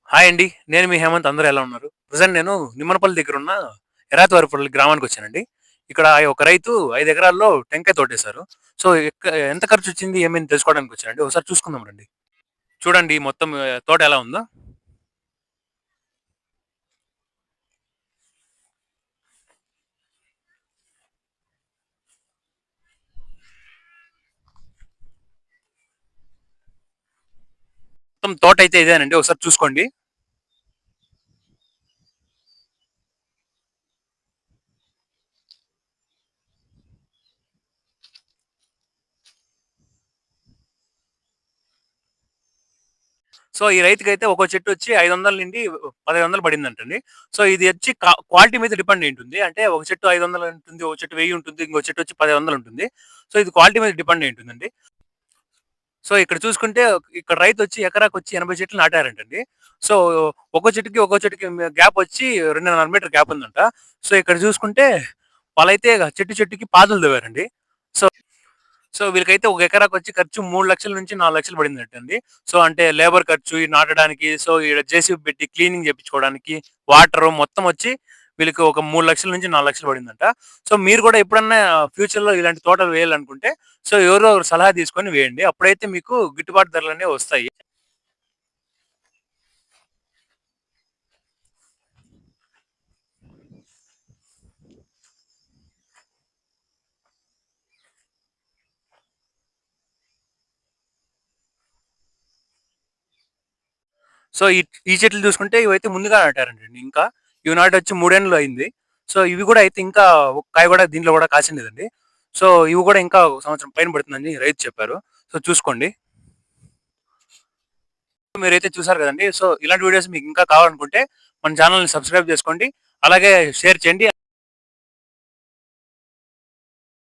Hi అండి. నేను మీ హేమంత్. అందరూ ఎలా ఉన్నారు? ప్రెజెంట్ నేను నిమ్మనపల్లి దగ్గరున్న ఎరాతువారిపల్లి గ్రామానికొచ్చానండి. ఇక్కడ ఒక రైతు 5 ఎకరాల్లో టెంకాయ తోటేశారు. సో, ఎంత ఖర్చొచ్చింది ఏమని తెలుసుకోవడానికొచ్చానండి. ఒకసారి చూసుకుందాం రండి. చూడండి మొత్తం తోట ఎలా ఉందో. మొత్తం తోటయితే ఇదేనండి. ఒకసారి చూసుకోండి. సో, ఈ రైతుకైతే ఒక్కో చెట్టొచ్చి 500 నుండి 1500 పడిందంటండి. సో, ఇది వచ్చి క్వాలిటీ మీద డిపెండ్ అయి ఉంటుంది. అంటే ఒక చెట్టు 500 ఉంటుంది, ఒక చెట్టు 1000 ఉంటుంది, ఇంకో చెట్టొచ్చి 1500 ఉంటుంది. సో, ఇది క్వాలిటీ మీద డిపెండ్ అయి ఉంటుందండి. సో, ఇక్కడ చూసుకుంటే ఇక్కడ రైతొచ్చి ఎకరాకొచ్చి 80 చెట్లు నాటారంటండి. సో, ఒక్కో చెట్టుకి గ్యాపొచ్చి 2.5 మీటర్ గ్యాప్ ఉందంట. సో, ఇక్కడ చూసుకుంటే వాళ్ళైతే చెట్టుకి పాదులు తవ్వారండి. సో, వీళ్ళకైతే ఒక ఎకరాకొచ్చి ఖర్చు 3,00,000 నుంచి 4,00,000 పడిందంటండి. సో, అంటే లేబర్ ఖర్చు, ఈ నాటడానికి, సో, ఈడ జేసీబీ పెట్టి క్లీనింగ్ చేపించుకోవడానికి, వాటరు మొత్తం వచ్చి వీళ్ళకి ఒక 3,00,000 నుంచి 4,00,000 పడిందంట. సో, మీరు కూడా ఎప్పుడన్నా ఫ్యూచర్‌లో ఇలాంటి తోటలు వేయాలనుకుంటే, సో, ఎవరో ఒకరి సలహా తీసుకొని వేయండి. అప్పుడైతే మీకు గిట్టుబాటు ధరలనేవి వస్తాయి. సో, ఈ చెట్లు చూసుకుంటే ఇవైతే ముందుగా నాటారంటండి ఇంకా. ఇవి నాటొచ్చి 3 ఏండ్లు అయింది. సో, ఇవి కూడా అయితే ఇంకా ఒక కాయ కూడా దీంట్లో కూడా కాసిండేదండి. సో, ఇవి కూడా ఇంకా ఒక సంవత్సరం పైన పడుతుందని రైతు చెప్పారు. సో, చూసుకోండి. మీరైతే చూసారు కదండీ. సో, ఇలాంటి వీడియోస్ మీకు ఇంకా కావాలనుకుంటే మన ఛానెల్‌ని సబ్స్క్రైబ్ చేసుకోండి. అలాగే షేర్ చేయండి.